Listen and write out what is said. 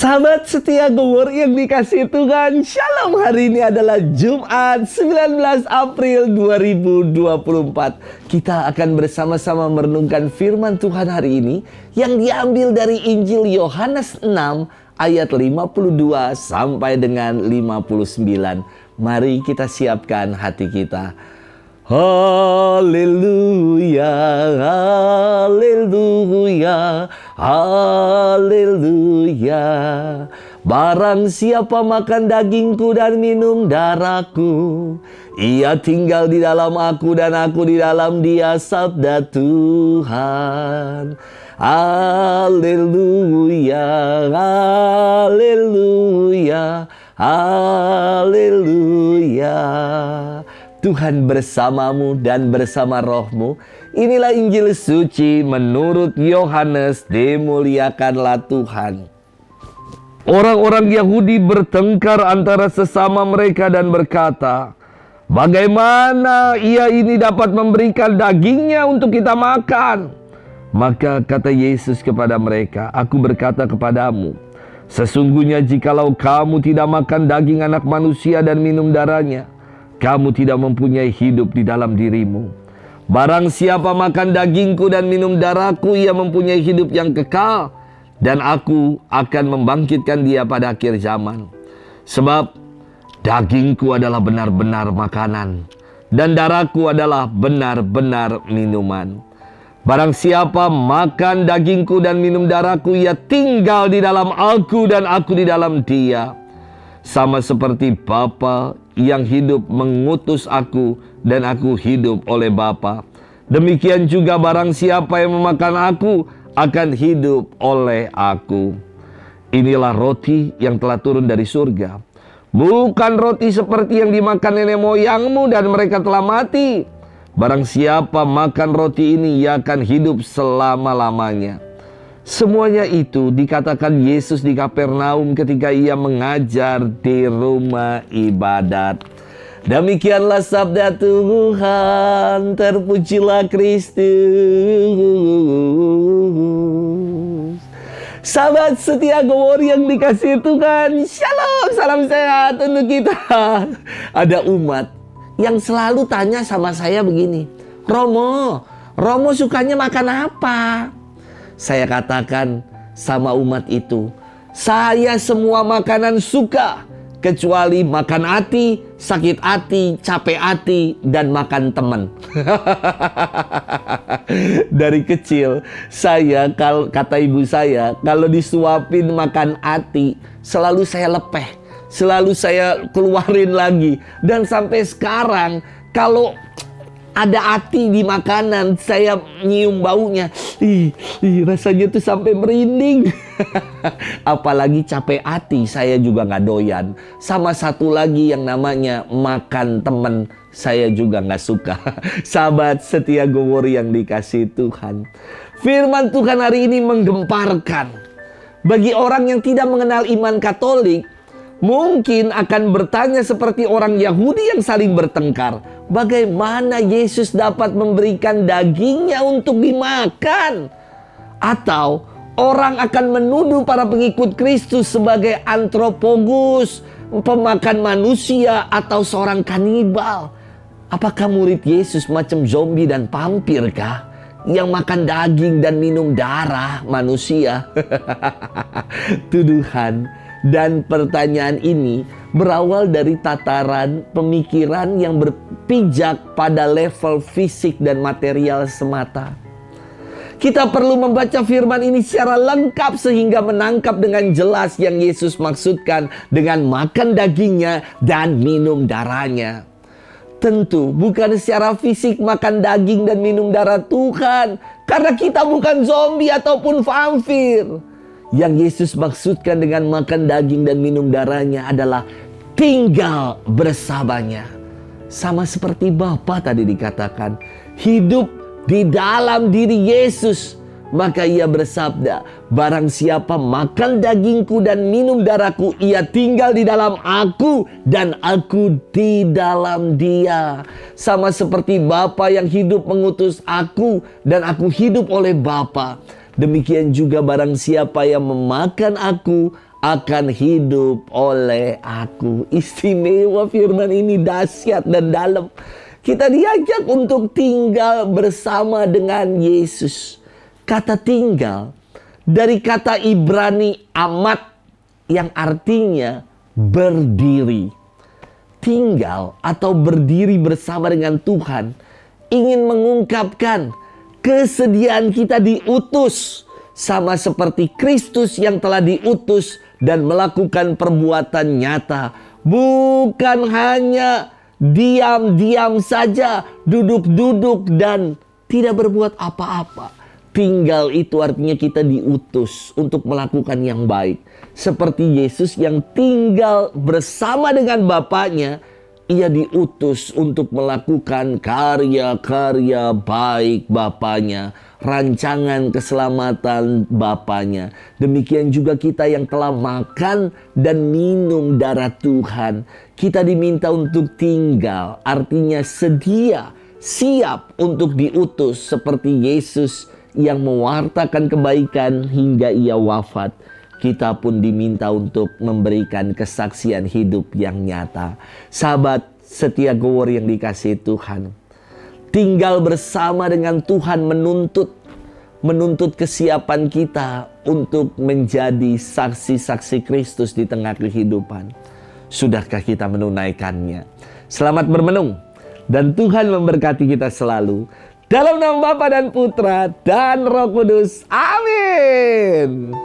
Sahabat setia Gowor yang dikasihi Tuhan, Shalom. Hari ini adalah Jumat 19 April 2024. Kita akan bersama-sama merenungkan firman Tuhan hari ini yang diambil dari Injil Yohanes 6 ayat 52 sampai dengan 59. Mari kita siapkan hati kita. Haleluya, haleluya, haleluya. Barang siapa makan dagingku dan minum darahku, ia tinggal di dalam aku dan aku di dalam dia, sabda Tuhan. Haleluya, haleluya, haleluya. Tuhan bersamamu dan bersama rohmu. Inilah Injil suci menurut Yohanes. Dimuliakanlah Tuhan. Orang-orang Yahudi bertengkar antara sesama mereka dan berkata, bagaimana ia ini dapat memberikan dagingnya untuk kita makan? Maka kata Yesus kepada mereka, aku berkata kepadamu, sesungguhnya jikalau kamu tidak makan daging anak manusia dan minum darahnya, kamu tidak mempunyai hidup di dalam dirimu. Barang siapa makan dagingku dan minum darahku, ia mempunyai hidup yang kekal, dan aku akan membangkitkan dia pada akhir zaman. Sebab dagingku adalah benar-benar makanan, dan darahku adalah benar-benar minuman. Barang siapa makan dagingku dan minum darahku, ia tinggal di dalam aku dan aku di dalam dia. Sama seperti Bapa yang hidup mengutus aku dan aku hidup oleh Bapa, demikian juga barang siapa yang memakan aku akan hidup oleh aku. Inilah roti yang telah turun dari surga, bukan roti seperti yang dimakan nenek moyangmu dan mereka telah mati. Barang siapa makan roti ini, ia akan hidup selama-lamanya. Semuanya itu dikatakan Yesus di Kapernaum ketika ia mengajar di rumah ibadat. Demikianlah sabda Tuhan, terpujilah Kristus. Sahabat setia Gowor yang dikasihi Tuhan, Shalom, salam sehat untuk kita. Ada umat yang selalu tanya sama saya begini, Romo sukanya makan apa? Saya katakan sama umat itu, saya semua makanan suka, kecuali makan hati, sakit hati, capek hati, dan makan teman. Dari kecil, kata ibu saya, kalau disuapin makan hati, selalu saya lepeh, selalu saya keluarin lagi. Dan sampai sekarang, kalau ada hati di makanan, saya nyium baunya, rasanya tuh sampai merinding. Apalagi capek hati, saya juga gak doyan. Sama satu lagi yang namanya makan temen, saya juga gak suka. Sahabat setia Gowor yang dikasihi Tuhan, firman Tuhan hari ini menggemparkan. Bagi orang yang tidak mengenal iman Katolik, mungkin akan bertanya seperti orang Yahudi yang saling bertengkar, bagaimana Yesus dapat memberikan dagingnya untuk dimakan? Atau orang akan menuduh para pengikut Kristus sebagai antropogus, pemakan manusia, atau seorang kanibal. Apakah murid Yesus macam zombie dan vampir kah? Yang makan daging dan minum darah manusia? Tuduhan dan pertanyaan ini berawal dari tataran pemikiran yang berpijak pada level fisik dan material semata. Kita perlu membaca firman ini secara lengkap sehingga menangkap dengan jelas yang Yesus maksudkan dengan makan dagingnya dan minum darahnya. Tentu bukan secara fisik makan daging dan minum darah Tuhan, karena kita bukan zombie ataupun vampir. Yang Yesus maksudkan dengan makan daging dan minum darahnya adalah tinggal bersamanya. Sama seperti Bapa tadi dikatakan, hidup di dalam diri Yesus. Maka ia bersabda, barang siapa makan dagingku dan minum darahku, ia tinggal di dalam aku dan aku di dalam dia. Sama seperti Bapa yang hidup mengutus aku dan aku hidup oleh Bapa, demikian juga barang siapa yang memakan aku akan hidup oleh aku. Istimewa firman ini, dahsyat dan dalam. Kita diajak untuk tinggal bersama dengan Yesus. Kata tinggal dari kata Ibrani amat yang artinya berdiri. Tinggal atau berdiri bersama dengan Tuhan ingin mengungkapkan kesediaan kita diutus, sama seperti Kristus yang telah diutus dan melakukan perbuatan nyata. Bukan hanya diam-diam saja, duduk-duduk dan tidak berbuat apa-apa. Tinggal itu artinya kita diutus untuk melakukan yang baik. Seperti Yesus yang tinggal bersama dengan Bapaknya, ia diutus untuk melakukan karya-karya baik Bapaknya, rancangan keselamatan Bapaknya. Demikian juga kita yang telah makan dan minum darah Tuhan. Kita diminta untuk tinggal, artinya sedia, siap untuk diutus seperti Yesus yang mewartakan kebaikan hingga ia wafat. Kita pun diminta untuk memberikan kesaksian hidup yang nyata. Sahabat setia Gowor yang dikasihi Tuhan, tinggal bersama dengan Tuhan menuntut kesiapan kita untuk menjadi saksi-saksi Kristus di tengah kehidupan. Sudahkah kita menunaikannya? Selamat bermenung dan Tuhan memberkati kita selalu. Dalam nama Bapa dan Putra dan Roh Kudus. Amin.